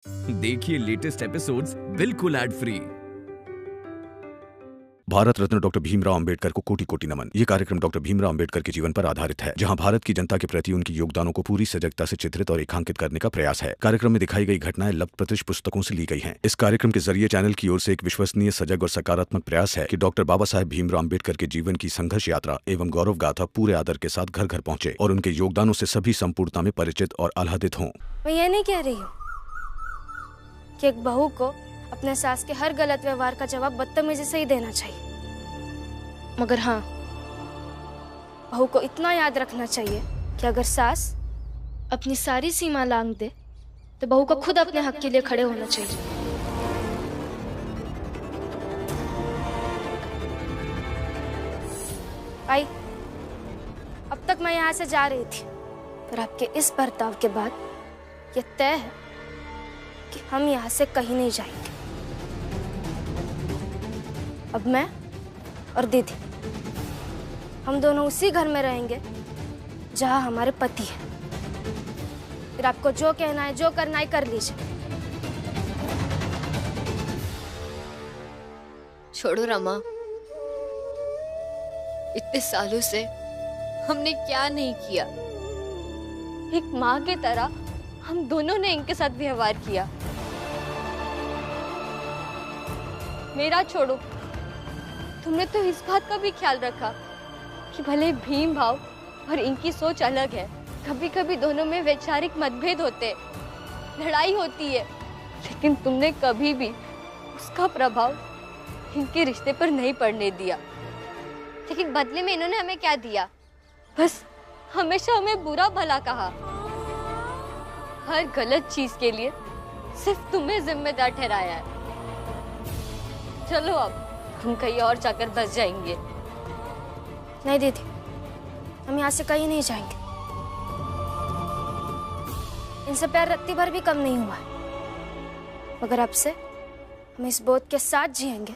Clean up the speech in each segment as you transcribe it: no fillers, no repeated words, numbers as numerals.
देखिए latest episodes बिल्कुल ad free. Bharat Ratna doctor Bhimrao Ambedkar को कोटि कोटि नमन। ये कार्यक्रम डॉक्टर भीमराव अंबेडकर के जीवन पर आधारित है, जहां भारत की जनता के प्रति उनके योगदानों को पूरी सजगता से चित्रित और रेखांकित करने का प्रयास है। कार्यक्रम में दिखाई गई घटनाएं लब्ध-प्रतिष्ठ पुस्तकों से ली गई हैं। इस कार्यक्रम के जरिए चैनल की ओर से एक विश्वसनीय, सजग और सकारात्मक प्रयास है कि डॉक्टर बाबा साहेब भीमराव अंबेडकर के जीवन की संघर्ष यात्रा एवं गौरव गाथा पूरे आदर के साथ घर घर पहुंचे और उनके योगदानों से सभी संपूर्णता में परिचित और आह्लादित हों। मैं ये नहीं कह रही हूँ कि एक बहू को अपने सास के हर गलत व्यवहार का जवाब बदतमीजी से ही देना चाहिए, मगर हाँ, बहू को इतना याद रखना चाहिए कि अगर सास अपनी सारी सीमा लांघ दे तो बहू को खुद अपने हक के लिए खड़े होना चाहिए। आई, अब तक मैं यहाँ से जा रही थी, पर आपके इस बर्ताव के बाद ये तय है कि हम यहाँ से कहीं नहीं जाएंगे। अब मैं और दीदी, हम दोनों उसी घर में रहेंगे जहाँ हमारे पति हैं। फिर आपको जो कहना है, जो करना है, कर लीजिए। छोड़ो रमा, इतने सालों से हमने क्या नहीं किया। एक माँ की तरह हम दोनों ने इनके साथ व्यवहार किया। मेरा छोड़ो, तुमने तो इस बात का भी ख्याल रखा कि भले भीम भाव और इनकी सोच अलग है, कभी कभी दोनों में वैचारिक मतभेद होते, लड़ाई होती है, लेकिन तुमने कभी भी उसका प्रभाव इनके रिश्ते पर नहीं पड़ने दिया। लेकिन बदले में इन्होंने हमें क्या दिया? बस हमेशा हमें बुरा भला कहा। हर गलत चीज के लिए सिर्फ तुम्हें जिम्मेदार ठहराया है। चलो अब हम कहीं और जाकर बस जाएंगे। नहीं दीदी, हम यहाँ से कहीं नहीं जाएंगे। इनसे प्यार रत्ती भर भी कम नहीं हुआ है, मगर अब से हम इस बोध के साथ जिएंगे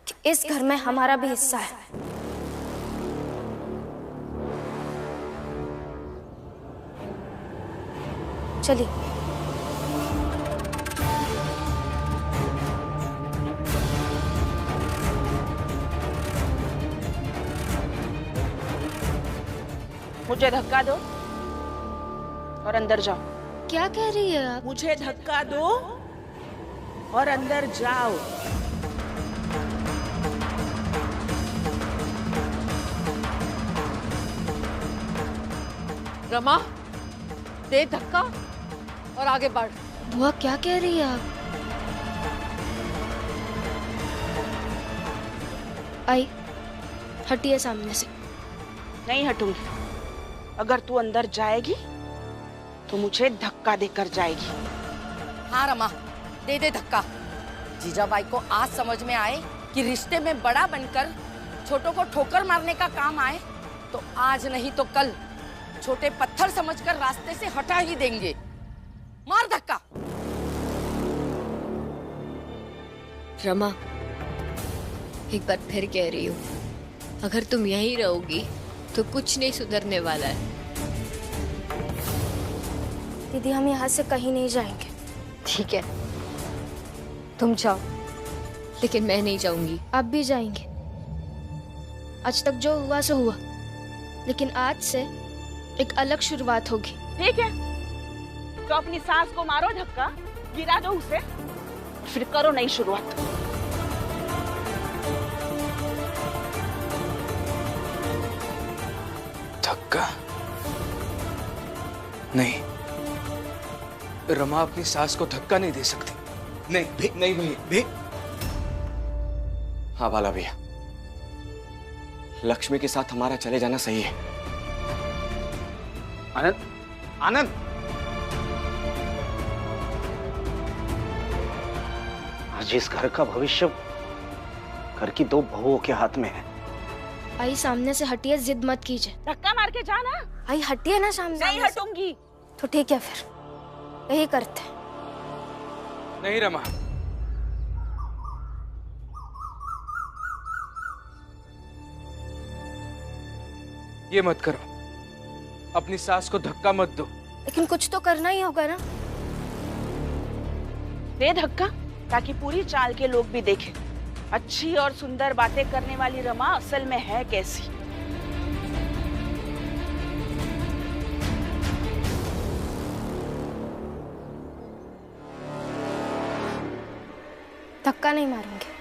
कि इस घर में हमारा भी हिस्सा है। चलिए। मुझे धक्का दो और अंदर जाओ। क्या कह रही है आप? मुझे धक्का दो और अंदर जाओ। रमा, दे धक्का और आगे बढ़। बुआ क्या कह रही है आप? आई, हटिए सामने से। नहीं हटूंगी। अगर तू अंदर जाएगी तो मुझे धक्का देकर जाएगी। हाँ रमा, दे दे धक्का। जीजाबाई को आज समझ में आए कि रिश्ते में बड़ा बनकर छोटों को ठोकर मारने का काम आए तो आज नहीं तो कल छोटे पत्थर समझकर रास्ते से हटा ही देंगे। मार धक्का। रमा, एक बार फिर कह रही हूँ, अगर तुम यहीं रहोगी तो कुछ नहीं सुधरने वाला है। दीदी, हम यहाँ से कहीं नहीं जाएंगे। ठीक है, तुम जाओ, लेकिन मैं नहीं जाऊंगी। आप भी जाएंगे। आज तक जो हुआ सो हुआ, लेकिन आज से एक अलग शुरुआत होगी। ठीक है, तो अपनी सास को मारो धक्का, गिरा दो उसे, फिर करो नई शुरुआत। धक्का नहीं, रमा अपनी सास को धक्का नहीं दे सकती। नहीं नहीं भैया। हाँ बाला भैया, लक्ष्मी के साथ हमारा चले जाना सही है। आनंद, आनंद, आज इस घर का भविष्य घर की दो बहुओं के हाथ में है। आई, सामने से हटिए, जिद मत कीजिए। धक्का मार के जाना। आई हटिए ना सामने। नहीं हटूंगी। तो ठीक है, फिर यही करते हैं। नहीं रमा, ये मत करो, अपनी सास को धक्का मत दो। लेकिन कुछ तो करना ही होगा ना। दे धक्का, ताकि पूरी चाल के लोग भी देखें अच्छी और सुंदर बातें करने वाली रमा असल में है कैसी। धक्का नहीं मारूंगी,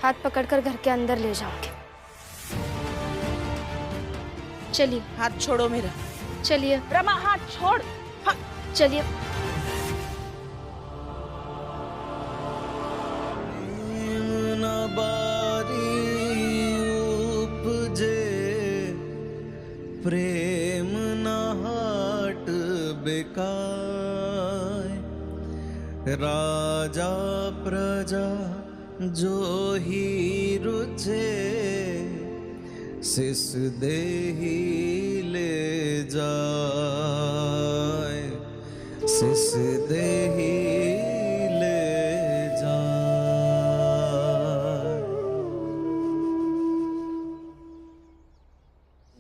हाथ पकड़कर घर के अंदर ले जाऊंगी। चलिए। हाथ छोड़ो मेरा। चलिए। रमा हाथ छोड़। हाँ। चलिए। प्रेम न हाट बेकार, राजा प्रजा जो ही रुचे, सिस देही ले जाए, सिस देही ले जाए।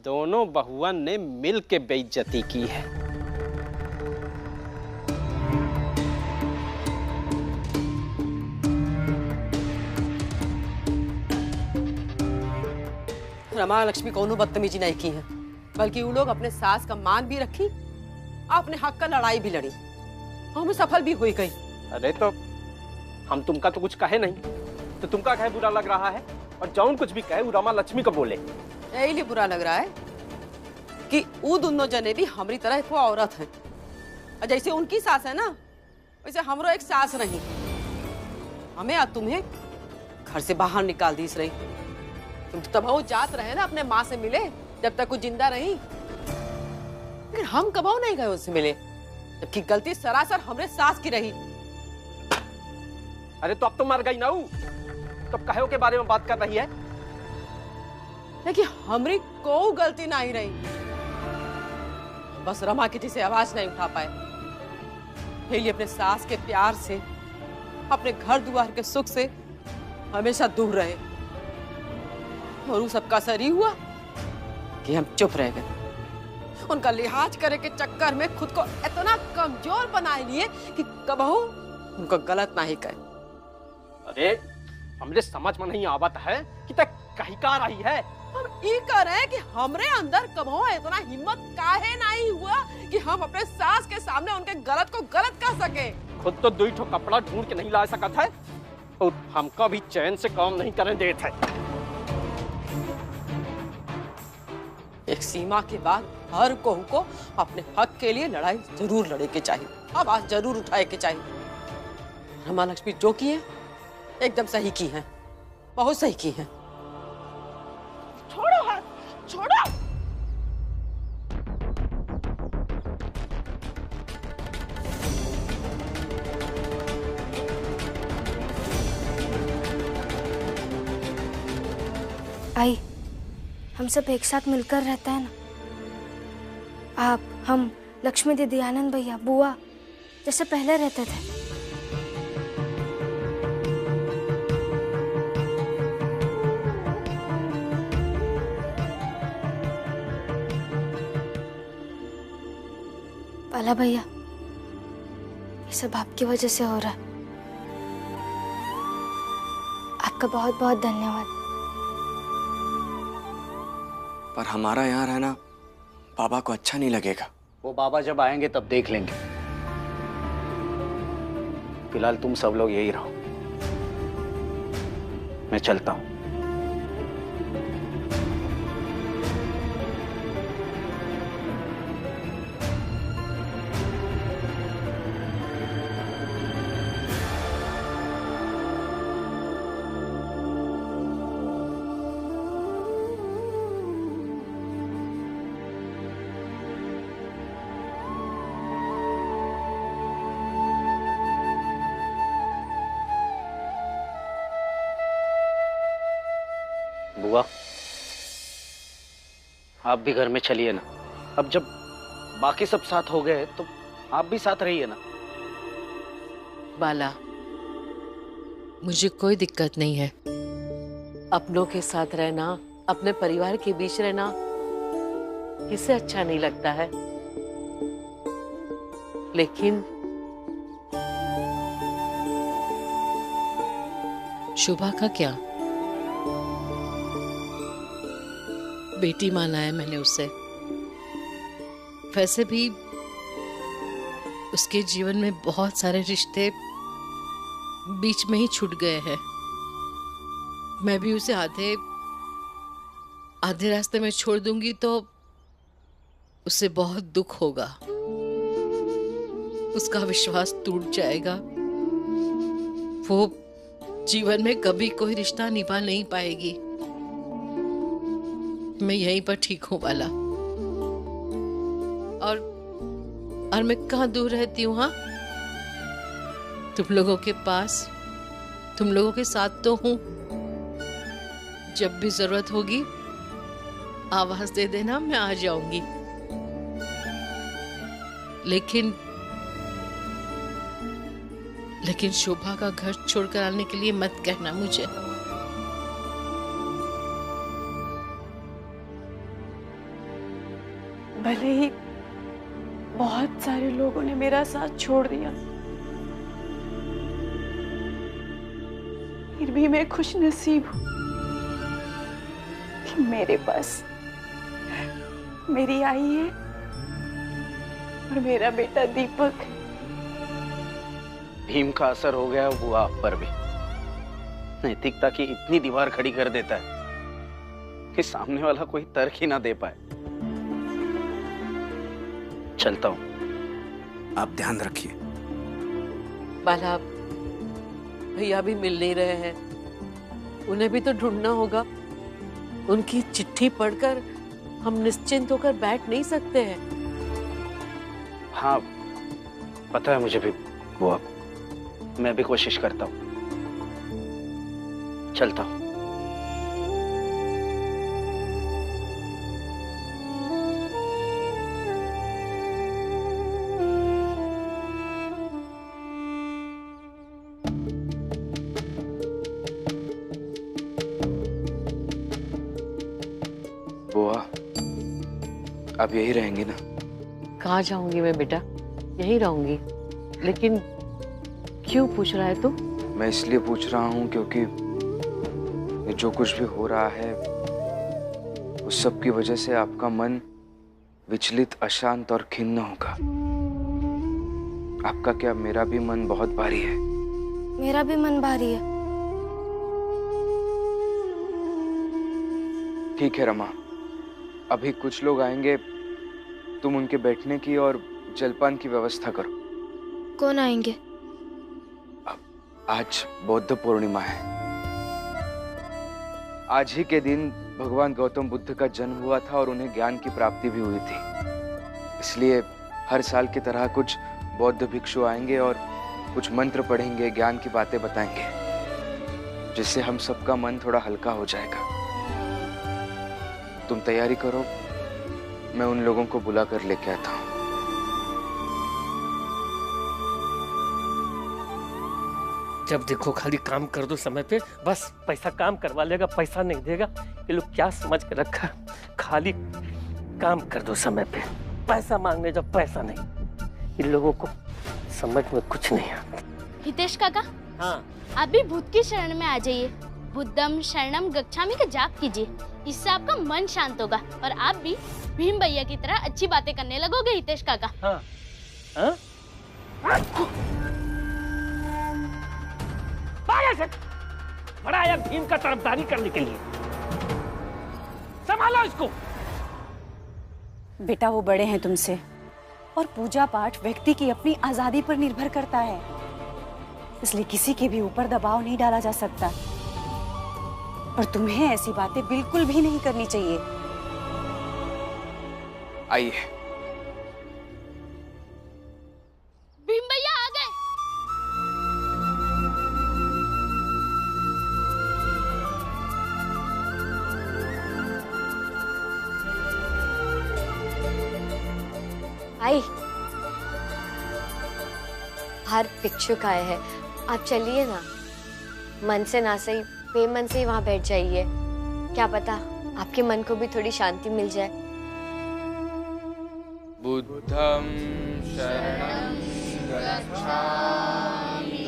दोनों बहुआ ने मिल के बेइज्जती की है। रमा लक्ष्मी कोनो बदतमीजी नहीं की है, बल्कि वो लोग अपने सास का मान भी रखी, अपने हक का लड़ाई भी लड़ी, हमें सफल भी हुई गई। अरे तो हम तुमका तो कुछ कहे नहीं, तो तुमका कहे बुरा लग रहा है? और जौन कुछ भी कहे वो रमा लक्ष्मी को बोले। यही लिए बुरा लग रहा है कि वो दोनों जने भी हमारी तरह एक औरत है, और जैसे उनकी सास है ना, वैसे हमरो एक सास नहीं। हमें और तुम्हें घर से बाहर निकाल दी रही। तुम तो तब वो जात रहे ना अपने माँ से मिले जब तक वो जिंदा रही, लेकिन हम कबाऊ नहीं गए उससे मिले, जबकि गलती सरासर हमरे सास की रही। अरे तो अब तो मर गई ना, तब कहो के बारे में बात कर रही है। लेकिन हमारी कोई गलती नहीं रही, बस रमा किसी से आवाज नहीं उठा पाए, इसलिए अपने सास के प्यार से, अपने घर द्वार के सुख से हमेशा दूर रहे, और उन सबका असर ही हुआ कि हम चुप रह गए। उनका लिहाज करे के चक्कर में खुद को इतना कमजोर बना लिए कि कबहू उनको गलत नहीं कहे। अरे हमरे समझ में नहीं आवत है कि तक कहीं का रही है। हम ये कह रहे हैं कि हमरे अंदर कबहू इतना हिम्मत काहे नहीं हुआ कि हम अपने सास के सामने उनके गलत को गलत कह सके। खुद तो दुई ठो कपड़ा ढूंढ के नहीं ला सकत है, और हमका भी चैन से काम नहीं करने देते है। एक सीमा के बाद हर कोहू को अपने हक के लिए लड़ाई जरूर लड़े के चाहिए, आवाज जरूर उठाए के चाहिए। रमा लक्ष्मी जो की है एकदम सही की है, बहुत सही की है। छोड़ो हाथ, छोड़ो। आई, हम सब एक साथ मिलकर रहते हैं ना, आप, हम, लक्ष्मी दीदी, आनंद भैया, बुआ, जैसे पहले रहते थे। पाला भैया, ये सब आपकी वजह से हो रहा है। आपका बहुत बहुत धन्यवाद। पर हमारा यहाँ रहना बाबा को अच्छा नहीं लगेगा। वो बाबा जब आएंगे तब देख लेंगे, फिलहाल तुम सब लोग यही रहो, मैं चलता हूं। बुआ, आप भी घर में चलिए ना। अब जब बाकी सब साथ हो गए तो आप भी साथ रहिए ना। बाला, मुझे कोई दिक्कत नहीं है। अपनों के साथ रहना, अपने परिवार के बीच रहना, किसे अच्छा नहीं लगता है। लेकिन शोभा का क्या? बेटी माना है मैंने उसे। वैसे भी उसके जीवन में बहुत सारे रिश्ते बीच में ही छूट गए हैं। मैं भी उसे आधे रास्ते में छोड़ दूंगी तो उसे बहुत दुख होगा। उसका विश्वास टूट जाएगा। वो जीवन में कभी कोई रिश्ता निभा नहीं पाएगी। मैं यहीं पर ठीक हूं वाला। और मैं कहाँ दूर रहती हूँ? हाँ, तुम लोगों के पास, तुम लोगों के साथ तो हूं। जब भी जरूरत होगी आवाज दे देना, मैं आ जाऊंगी। लेकिन शोभा का घर छोड़कर आने के लिए मत कहना मुझे। भले ही बहुत सारे लोगों ने मेरा साथ छोड़ दिया, फिर भी मैं खुश नसीब हूं कि मेरे पास मेरी आई है और मेरा बेटा दीपक। भीम का असर हो गया हुआ आप पर भी। नैतिकता की इतनी दीवार खड़ी कर देता है कि सामने वाला कोई तर्क ही ना दे पाए। चलता हूं, आप ध्यान रखिए। बाला, भैया भी मिल नहीं रहे हैं। उन्हें भी तो ढूंढना होगा। उनकी चिट्ठी पढ़कर हम निश्चिंत होकर बैठ नहीं सकते हैं। हाँ, पता है मुझे भी बुआ। मैं भी कोशिश करता हूँ। चलता हूँ। बुआ, आप यही रहेंगी ना? कहाँ जाऊंगी मैं बेटा, यहीं रहूंगी। लेकिन क्यों पूछ रहा है तू? मैं इसलिए पूछ रहा हूँ क्योंकि ये जो कुछ भी हो रहा है उस सब की वजह से आपका मन विचलित, अशांत और खिन्न होगा। आपका क्या, मेरा भी मन बहुत भारी है। मेरा भी मन भारी है। ठीक है रमा, अभी कुछ लोग आएंगे, तुम उनके बैठने की और जलपान की व्यवस्था करो। कौन आएंगे? आज बौद्ध पूर्णिमा है। आज ही के दिन भगवान गौतम बुद्ध का जन्म हुआ था और उन्हें ज्ञान की प्राप्ति भी हुई थी। इसलिए हर साल की तरह कुछ बौद्ध भिक्षु आएंगे और कुछ मंत्र पढ़ेंगे, ज्ञान की बातें बताएंगे, जिससे हम सबका मन थोड़ा हल्का हो जाएगा। तुम तैयारी करो, मैं उन लोगों को बुला कर लेके आता हूँ। जब देखो खाली काम कर दो समय पे, बस पैसा काम करवा लेगा, पैसा नहीं देगा। ये लोग क्या समझ के रखा, खाली काम कर दो समय पे, पैसा मांगने जब पैसा नहीं। इन लोगों को समझ में कुछ नहीं आता। हितेश काका, हाँ, आप भी बुद्ध की शरण में आ जाइए। बुद्धम शरणम गच्छामि का जाप कीजिए, इससे आपका मन शांत होगा और आप भी भीम भैया की तरह अच्छी बातें करने लगोगे हितेश काका। हाँ, हाँ? बड़ा आया भीम का तरफदारी करने के लिए। संभालो इसको। बेटा, वो बड़े हैं तुमसे और पूजा पाठ व्यक्ति की अपनी आजादी पर निर्भर करता है, इसलिए किसी के भी ऊपर दबाव नहीं डाला जा सकता। और तुम्हें ऐसी बातें बिल्कुल भी नहीं करनी चाहिए। आइए। भीम भैया आ गए। आई, हर भिक्षुक आए हैं। आप चलिए ना, मन से ना सही बेमन से ही वहां बैठ जाइए। क्या पता आपके मन को भी थोड़ी शांति मिल जाए। बुद्धं शरणं गच्छामि,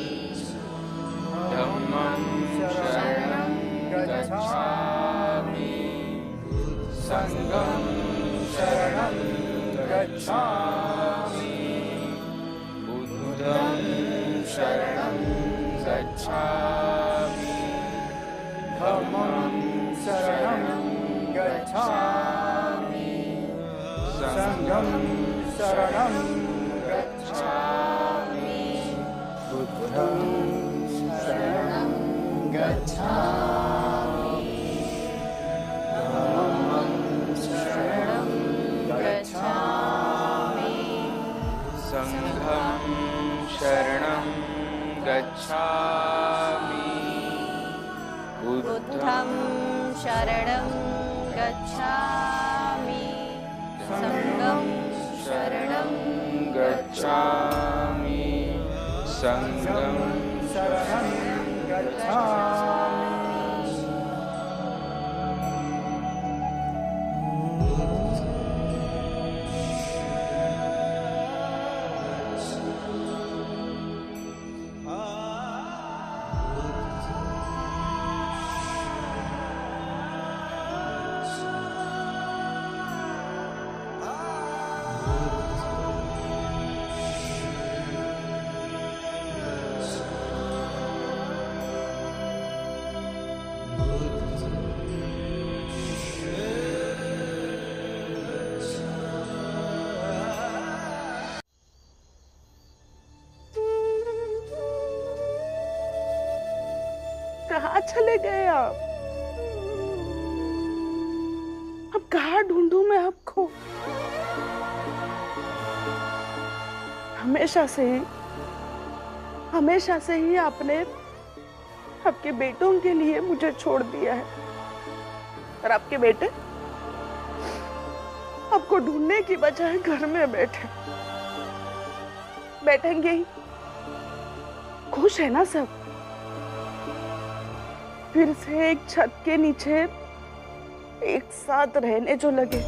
धम्मं शरणं गच्छामि धम्मं शरणं गच्छामि संघं शरणं गच्छामि बुद्धं शरणं गच्छामि धम्मं शरणं गच्छामि संघं शरणं गच्छामि बुद्धं शरणं गच्छामि संघं शरणं गच्छामि संघं शरणं गच्छामि कहाँ चले गए आप? अब कहाँ ढूंढूं मैं आपको? हमेशा से ही आपने आपके बेटों के लिए मुझे छोड़ दिया है, और आपके बेटे आपको ढूंढने की बजाय घर में बैठेंगे ही। खुश है ना सब? फिर से एक छत के नीचे एक साथ रहने जो लगे।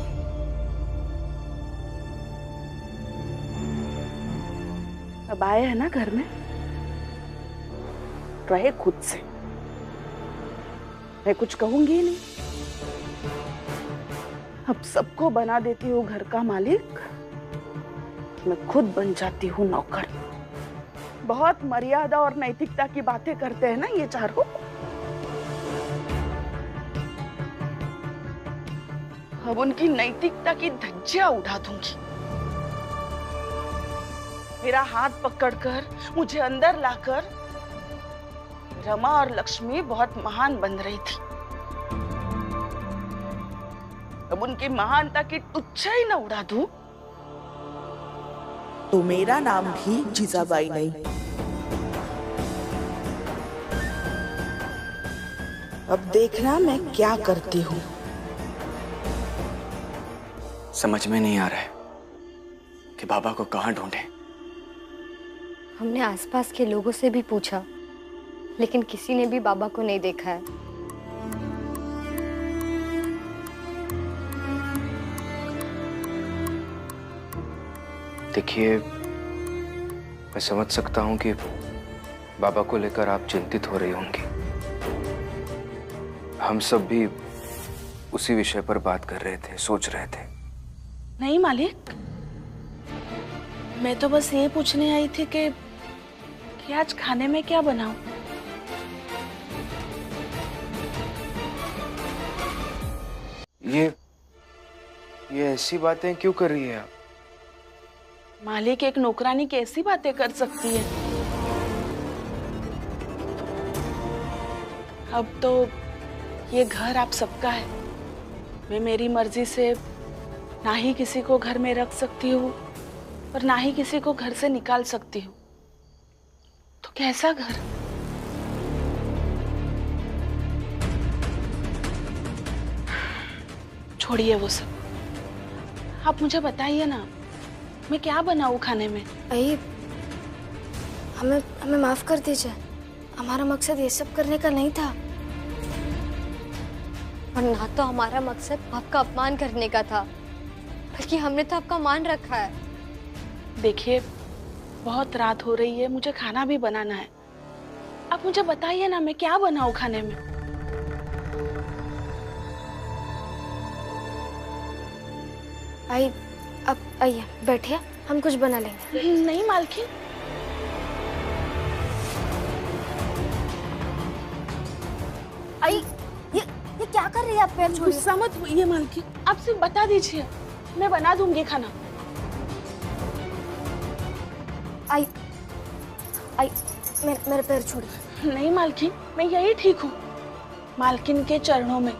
अब आए हैं ना घर में, रहे खुद से। मैं कुछ कहूंगी ही नहीं। अब सबको बना देती हूँ घर का मालिक, मैं खुद बन जाती हूँ नौकर। बहुत मर्यादा और नैतिकता की बातें करते हैं ना ये चारों। अब उनकी नैतिकता की धज्जियां उड़ा दूंगी। मेरा हाथ पकड़कर मुझे अंदर लाकर रमा और लक्ष्मी बहुत महान बन रही थी। अब उनकी महानता की तुच्छाई न उड़ा दूं तो मेरा नाम भी जीजाबाई नहीं। अब देखना मैं क्या करती हूँ। समझ में नहीं आ रहा है कि बाबा को कहाँ ढूंढे। हमने आसपास के लोगों से भी पूछा, लेकिन किसी ने भी बाबा को नहीं देखा है। देखिए, मैं समझ सकता हूँ कि बाबा को लेकर आप चिंतित हो रही होंगी। हम सब भी उसी विषय पर बात कर रहे थे, सोच रहे थे। नहीं मालिक, मैं तो बस ये पूछने आई थी कि आज खाने में क्या बनाऊं। ये ऐसी बातें क्यों कर रही है आप? मालिक, एक नौकरानी कैसी बातें कर सकती है? अब तो ये घर आप सबका है। मैं मेरी मर्जी से ना ही किसी को घर में रख सकती हूँ और ना ही किसी को घर से निकाल सकती हूँ। तो कैसा घर? छोड़िए वो सब, आप मुझे बताइए ना, मैं क्या बनाऊँ खाने में? आई, हमें माफ कर दीजिए। हमारा मकसद ये सब करने का नहीं था। और ना तो हमारा मकसद आपका अपमान करने का था, बल्कि हमने तो आपका मान रखा है। देखिए, बहुत रात हो रही है, मुझे खाना भी बनाना है। आप मुझे बताइए ना, मैं क्या बनाऊं खाने में? आई, अब आइए बैठिए, हम कुछ बना लेंगे। नहीं मालकिन, लिए आप पैर छोड़िए। गुस्सा मत होइए मालकिन, आप सिर्फ बता दीजिए, मैं बना दूंगी खाना। आई आई मेरे पैर छोड़िए। नहीं मालकिन, मैं यही ठीक हूँ। मालकिन के चरणों में